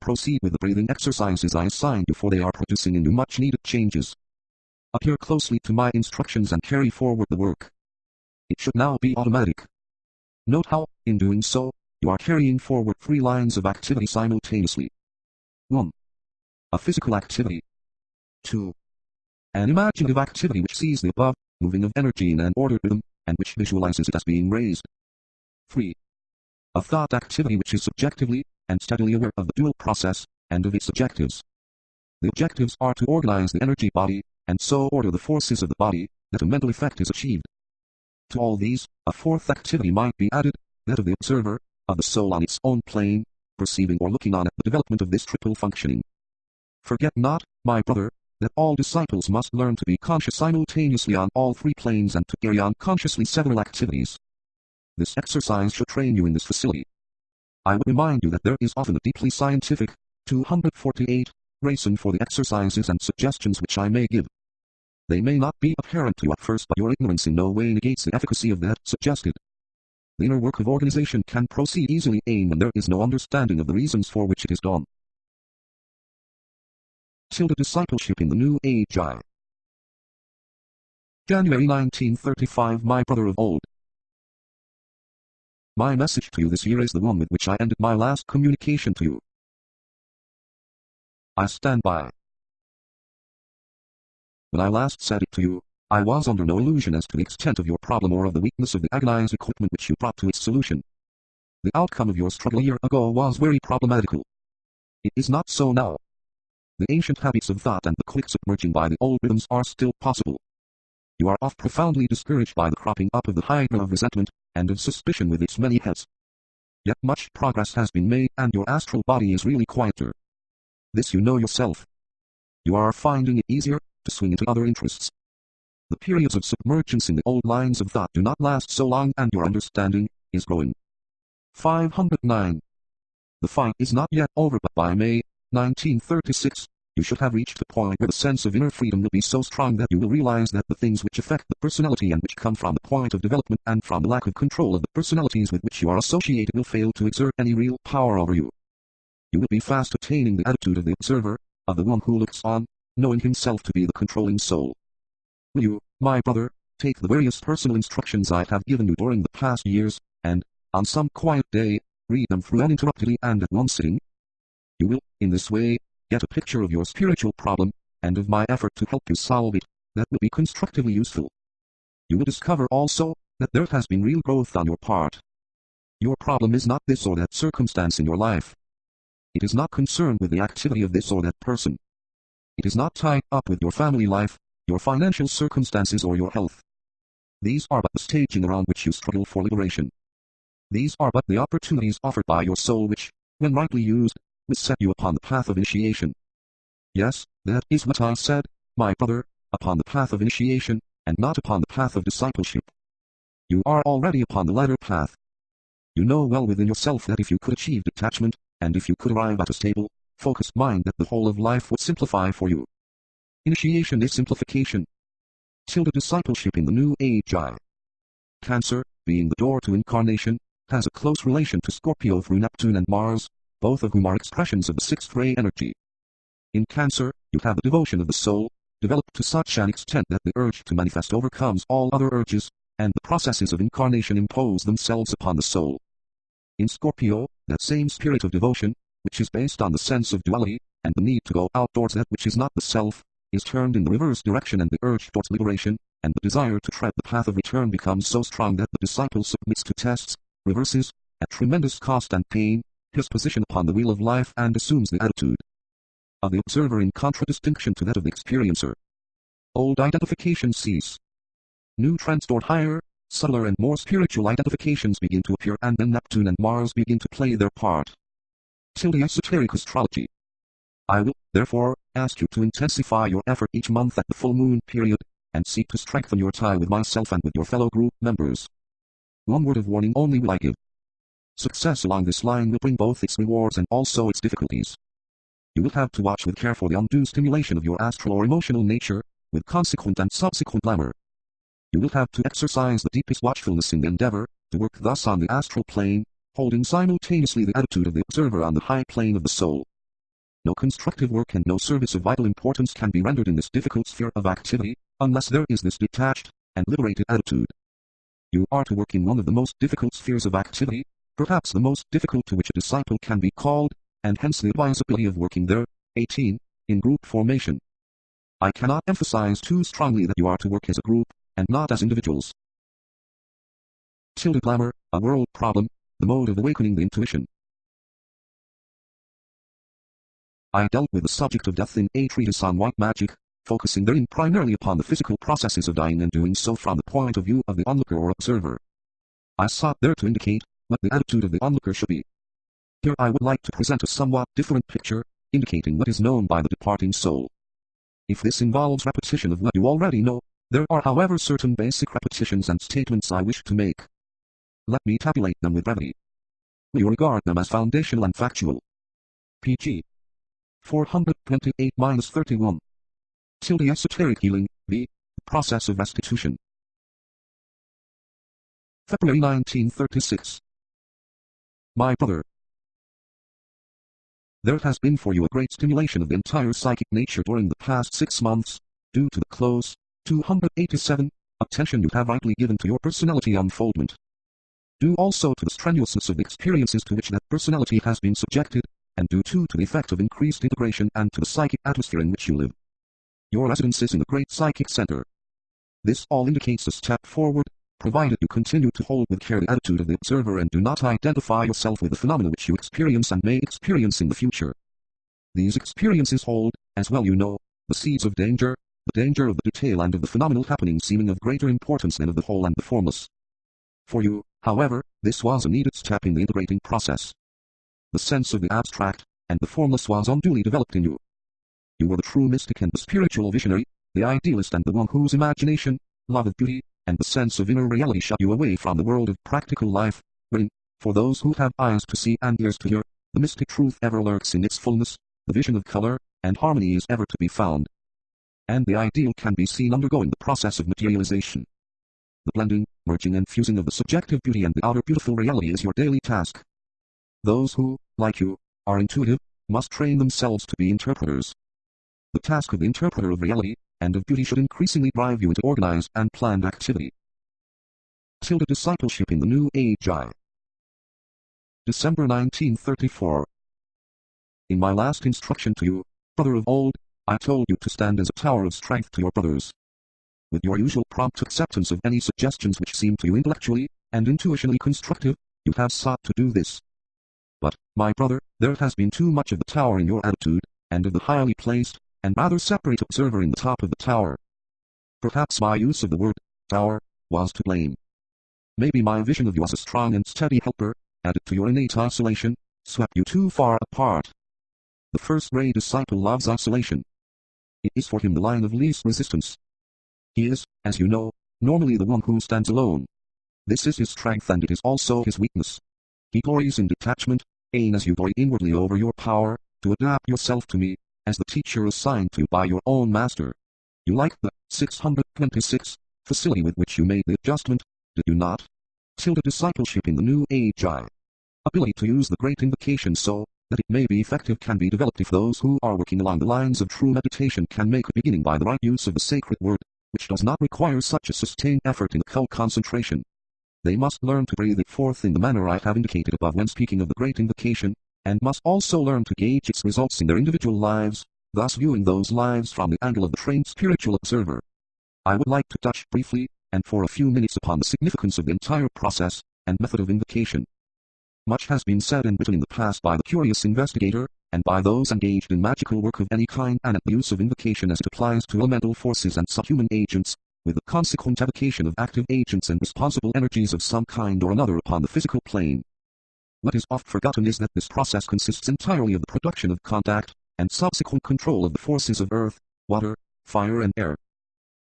proceed with the breathing exercises I assigned you, for they are producing in you much needed changes. Adhere closely to my instructions and carry forward the work. It should now be automatic. Note how, in doing so, you are carrying forward 3 lines of activity simultaneously. 1. A physical activity. 2. An imaginative activity which sees the above moving of energy in an ordered rhythm, and which visualizes it as being raised. 3. A thought activity which is subjectively and steadily aware of the dual process and of its objectives. The objectives are to organize the energy body, and so order the forces of the body, that a mental effect is achieved. To all these, a 4th activity might be added, that of the observer, of the soul on its own plane, perceiving or looking on at the development of this triple functioning. Forget not, my brother, that all disciples must learn to be conscious simultaneously on all 3 planes and to carry on consciously several activities. This exercise should train you in this facility. I would remind you that there is often a deeply scientific, 248, reason for the exercises and suggestions which I may give. They may not be apparent to you at first, but your ignorance in no way negates the efficacy of that suggested. The inner work of organization can proceed easily when there is no understanding of the reasons for which it is done. Discipleship in the New Age. January 1935. My brother of old. My message to you this year is the one with which I ended my last communication to you. I stand by. When I last said it to you, I was under no illusion as to the extent of your problem or of the weakness of the agonized equipment which you brought to its solution. The outcome of your struggle a year ago was very problematical. It is not so now. The ancient habits of thought and the quick submerging by the old rhythms are still possible. You are oft profoundly discouraged by the cropping up of the hydra of resentment and of suspicion with its many heads. Yet much progress has been made and your astral body is really quieter. This you know yourself. You are finding it easier to swing into other interests. The periods of submergence in the old lines of thought do not last so long and your understanding is growing. 509. The fight is not yet over, but by May 1936, you should have reached the point where the sense of inner freedom will be so strong that you will realize that the things which affect the personality and which come from the point of development and from the lack of control of the personalities with which you are associated will fail to exert any real power over you. You will be fast attaining the attitude of the observer, of the one who looks on, knowing himself to be the controlling soul. Will you, my brother, take the various personal instructions I have given you during the past years, and, on some quiet day, read them through uninterruptedly and at one sitting? You will, in this way, get a picture of your spiritual problem, and of my effort to help you solve it, that will be constructively useful. You will discover also, that there has been real growth on your part. Your problem is not this or that circumstance in your life. It is not concerned with the activity of this or that person. It is not tied up with your family life, your financial circumstances or your health. These are but the staging around which you struggle for liberation. These are but the opportunities offered by your soul which, when rightly used, will set you upon the path of initiation. Yes, that is what I said, my brother, upon the path of initiation, and not upon the path of discipleship. You are already upon the latter path. You know well within yourself that if you could achieve detachment, and if you could arrive at a stable, focused mind, that the whole of life would simplify for you. Initiation is simplification. Discipleship in the New Age. Cancer, being the door to incarnation, has a close relation to Scorpio through Neptune and Mars, both of whom are expressions of the 6th ray energy. In Cancer, you have the devotion of the soul, developed to such an extent that the urge to manifest overcomes all other urges, and the processes of incarnation impose themselves upon the soul. In Scorpio, that same spirit of devotion, which is based on the sense of duality, and the need to go outdoors that which is not the self, is turned in the reverse direction, and the urge towards liberation, and the desire to tread the path of return becomes so strong that the disciple submits to tests, reverses, at tremendous cost and pain, his position upon the wheel of life and assumes the attitude of the observer in contradistinction to that of the experiencer. Old identifications cease. New trends toward higher, subtler and more spiritual identifications begin to appear, and then Neptune and Mars begin to play their part. Esoteric astrology. I will, therefore, ask you to intensify your effort each month at the full moon period, and seek to strengthen your tie with myself and with your fellow group members. One word of warning only will I give. Success along this line will bring both its rewards and also its difficulties. You will have to watch with care for the undue stimulation of your astral or emotional nature, with consequent and subsequent glamour. You will have to exercise the deepest watchfulness in the endeavor to work thus on the astral plane, holding simultaneously the attitude of the observer on the high plane of the soul. No constructive work and no service of vital importance can be rendered in this difficult sphere of activity, unless there is this detached and liberated attitude. You are to work in one of the most difficult spheres of activity, perhaps the most difficult to which a disciple can be called, and hence the advisability of working there. 18. In group formation. I cannot emphasize too strongly that you are to work as a group, and not as individuals. Glamour, a world problem, the mode of awakening the intuition. I dealt with the subject of death in a treatise on white magic, focusing therein primarily upon the physical processes of dying and doing so from the point of view of the onlooker or observer. I sought there to indicate what the attitude of the onlooker should be. Here I would like to present a somewhat different picture, indicating what is known by the departing soul. If this involves repetition of what you already know, there are however certain basic repetitions and statements I wish to make. Let me tabulate them with brevity. We regard them as foundational and factual. pg. 428-31. Esoteric healing, the process of restitution. February 1936. My brother, there has been for you a great stimulation of the entire psychic nature during the past 6 months, due to the close, 287, attention you have rightly given to your personality unfoldment. Due also to the strenuousness of the experiences to which that personality has been subjected, and due too to the effect of increased integration and to the psychic atmosphere in which you live. Your residence is in the great psychic center. This all indicates a step forward, provided you continue to hold with care the attitude of the observer and do not identify yourself with the phenomena which you experience and may experience in the future. These experiences hold, as well you know, the seeds of danger, the danger of the detail and of the phenomenal happening seeming of greater importance than of the whole and the formless. For you, however, this was a needed step in the integrating process. The sense of the abstract and the formless was unduly developed in you. You were the true mystic and the spiritual visionary, the idealist and the one whose imagination, love of beauty, and the sense of inner reality shut you away from the world of practical life, wherein, for those who have eyes to see and ears to hear, the mystic truth ever lurks in its fullness, the vision of color and harmony is ever to be found. And the ideal can be seen undergoing the process of materialization. The blending, merging and fusing of the subjective beauty and the outer beautiful reality is your daily task. Those who, like you, are intuitive, must train themselves to be interpreters. The task of the interpreter of reality and of beauty should increasingly drive you into organized and planned activity. Discipleship in the New Age. December 1934. In my last instruction to you, brother of old, I told you to stand as a tower of strength to your brothers. With your usual prompt acceptance of any suggestions which seem to you intellectually and intuitionally constructive, you have sought to do this. But, my brother, there has been too much of the tower in your attitude, and of the highly placed, and rather separate observer in the top of the tower. Perhaps my use of the word, tower, was to blame. Maybe my vision of you as a strong and steady helper, added to your innate isolation, swept you too far apart. The first-grade disciple loves isolation. It is for him the line of least resistance. He is, as you know, normally the one who stands alone. This is his strength and it is also his weakness. He glories in detachment, as you glory inwardly over your power, to adapt yourself to me, as the teacher assigned to you by your own master. You like the 626 facility with which you made the adjustment, did you not? Discipleship in the New Age. Ability to use the great invocation so that it may be effective can be developed if those who are working along the lines of true meditation can make a beginning by the right use of the sacred word, which does not require such a sustained effort in occult concentration. They must learn to breathe it forth in the manner I have indicated above when speaking of the great invocation, and must also learn to gauge its results in their individual lives, thus viewing those lives from the angle of the trained spiritual observer. I would like to touch briefly, and for a few minutes upon the significance of the entire process, and method of invocation. Much has been said and written in the past by the curious investigator, and by those engaged in magical work of any kind and at the use of invocation as it applies to elemental forces and subhuman agents, with the consequent evocation of active agents and responsible energies of some kind or another upon the physical plane. What is oft forgotten is that this process consists entirely of the production of contact, and subsequent control of the forces of earth, water, fire and air.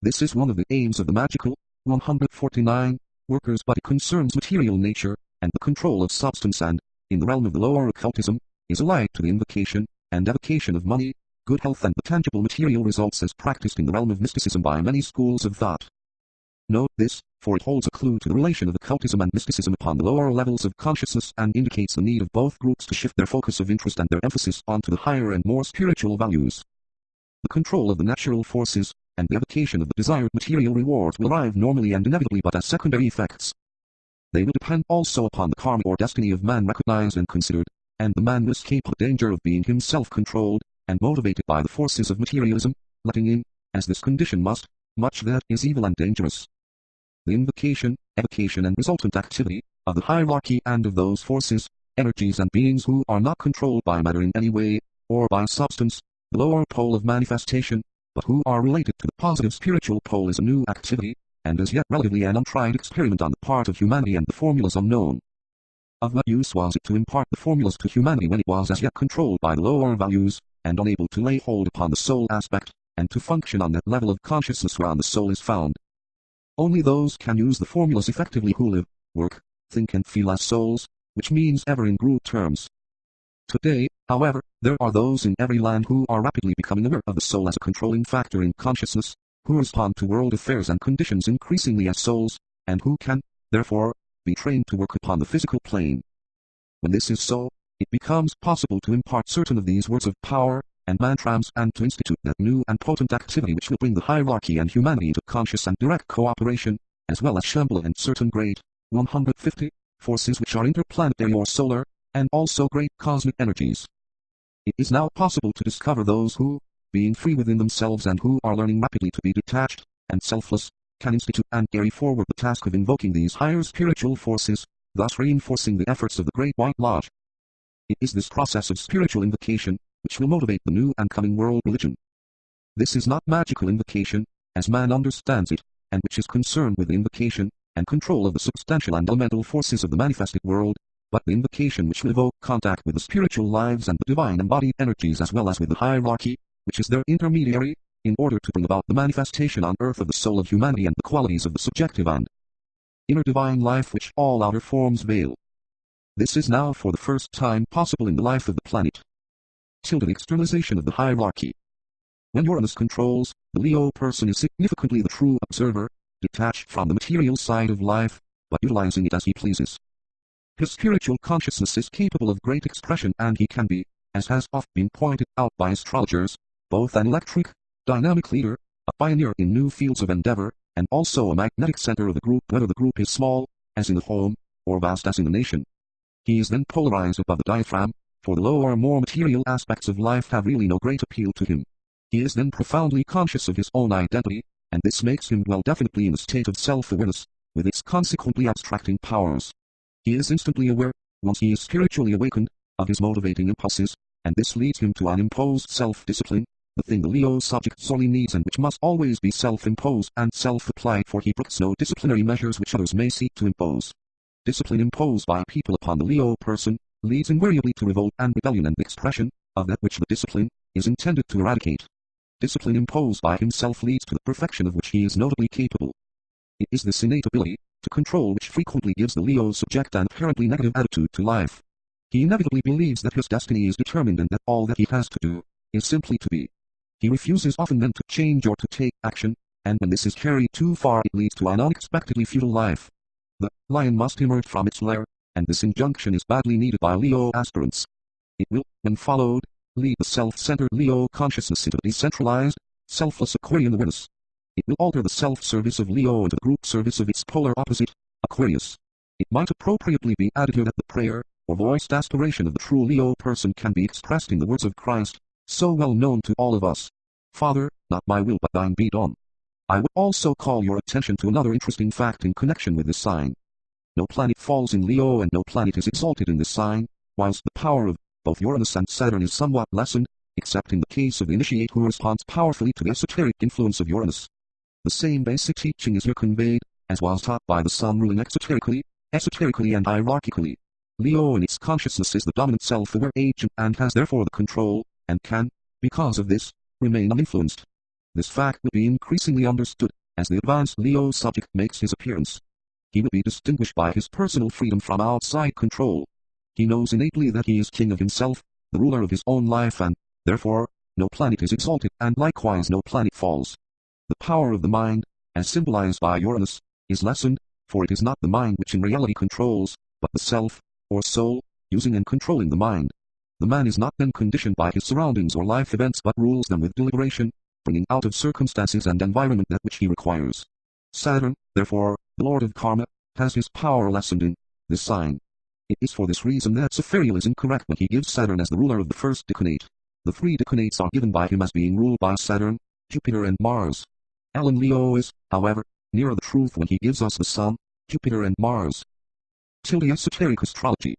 This is one of the aims of the magical, 149, workers, but it concerns material nature, and the control of substance and, in the realm of the lower occultism, is allied to the invocation, and evocation of money, good health and the tangible material results as practiced in the realm of mysticism by many schools of thought. Note this, for it holds a clue to the relation of occultism and mysticism upon the lower levels of consciousness and indicates the need of both groups to shift their focus of interest and their emphasis onto the higher and more spiritual values. The control of the natural forces, and the evocation of the desired material rewards will arrive normally and inevitably but as secondary effects. They will depend also upon the karma or destiny of man recognized and considered, and the man will escape the danger of being himself controlled, and motivated by the forces of materialism, letting in, as this condition must, much that is evil and dangerous. The invocation, evocation and resultant activity, of the hierarchy and of those forces, energies and beings who are not controlled by matter in any way, or by substance, the lower pole of manifestation, but who are related to the positive spiritual pole is a new activity, and as yet relatively an untried experiment on the part of humanity and the formulas unknown. Of what use was it to impart the formulas to humanity when it was as yet controlled by the lower values, and unable to lay hold upon the soul aspect, and to function on that level of consciousness whereon the soul is found? Only those can use the formulas effectively who live, work, think and feel as souls, which means ever in group terms. Today, however, there are those in every land who are rapidly becoming aware of the soul as a controlling factor in consciousness, who respond to world affairs and conditions increasingly as souls, and who can, therefore, be trained to work upon the physical plane. When this is so, it becomes possible to impart certain of these words of power and mantras and to institute that new and potent activity which will bring the hierarchy and humanity into conscious and direct cooperation, as well as Shambhala and certain great 150 forces which are interplanetary or solar, and also great cosmic energies. It is now possible to discover those who, being free within themselves and who are learning rapidly to be detached and selfless, can institute and carry forward the task of invoking these higher spiritual forces, thus reinforcing the efforts of the Great White Lodge. It is this process of spiritual invocation which will motivate the new and coming world religion. This is not magical invocation, as man understands it, and which is concerned with the invocation and control of the substantial and elemental forces of the manifested world, but the invocation which will evoke contact with the spiritual lives and the divine embodied energies as well as with the hierarchy, which is their intermediary, in order to bring about the manifestation on earth of the soul of humanity and the qualities of the subjective and inner divine life which all outer forms veil. This is now for the first time possible in the life of the planet. The externalization of the hierarchy. When Uranus controls, the Leo person is significantly the true observer, detached from the material side of life, but utilizing it as he pleases. His spiritual consciousness is capable of great expression and he can be, as has often been pointed out by astrologers, both an electric, dynamic leader, a pioneer in new fields of endeavor, and also a magnetic center of the group whether the group is small, as in the home, or vast as in the nation. He is then polarized above the diaphragm, for the lower more material aspects of life have really no great appeal to him. He is then profoundly conscious of his own identity, and this makes him dwell definitely in a state of self-awareness, with its consequently abstracting powers. He is instantly aware, once he is spiritually awakened, of his motivating impulses, and this leads him to unimposed self-discipline, the thing the Leo subject sorely needs and which must always be self-imposed and self-applied, for he brooks no disciplinary measures which others may seek to impose. Discipline imposed by people upon the Leo person leads invariably to revolt and rebellion and the expression of that which the discipline is intended to eradicate. Discipline imposed by himself leads to the perfection of which he is notably capable. It is this innate ability to control which frequently gives the Leo subject an apparently negative attitude to life. He inevitably believes that his destiny is determined and that all that he has to do is simply to be. He refuses often then to change or to take action, and when this is carried too far it leads to an unexpectedly futile life. The lion must emerge from its lair, and this injunction is badly needed by Leo aspirants. It will, when followed, lead the self-centered Leo consciousness into decentralized, selfless Aquarian awareness. It will alter the self-service of Leo into the group service of its polar opposite, Aquarius. It might appropriately be added here that the prayer, or voiced aspiration of the true Leo person can be expressed in the words of Christ, so well known to all of us. Father, not my will but thine be done. I would also call your attention to another interesting fact in connection with this sign. No planet falls in Leo and no planet is exalted in this sign, whilst the power of both Uranus and Saturn is somewhat lessened, except in the case of the initiate who responds powerfully to the esoteric influence of Uranus. The same basic teaching is here conveyed, as was taught by the Sun ruling esoterically and hierarchically. Leo in its consciousness is the dominant self-aware agent and has therefore the control, and can, because of this, remain uninfluenced. This fact will be increasingly understood, as the advanced Leo subject makes his appearance. He will be distinguished by his personal freedom from outside control. He knows innately that he is king of himself, the ruler of his own life and, therefore, no planet is exalted and likewise no planet falls. The power of the mind, as symbolized by Uranus, is lessened, for it is not the mind which in reality controls, but the self, or soul, using and controlling the mind. The man is not then conditioned by his surroundings or life events but rules them with deliberation, bringing out of circumstances and environment that which he requires. Saturn, therefore, the lord of karma, has his power lessened in this sign. It is for this reason that Saphariel is incorrect when he gives Saturn as the ruler of the first decanate. The three decanates are given by him as being ruled by Saturn, Jupiter and Mars. Alan Leo is, however, nearer the truth when he gives us the Sun, Jupiter and Mars. Esoteric astrology.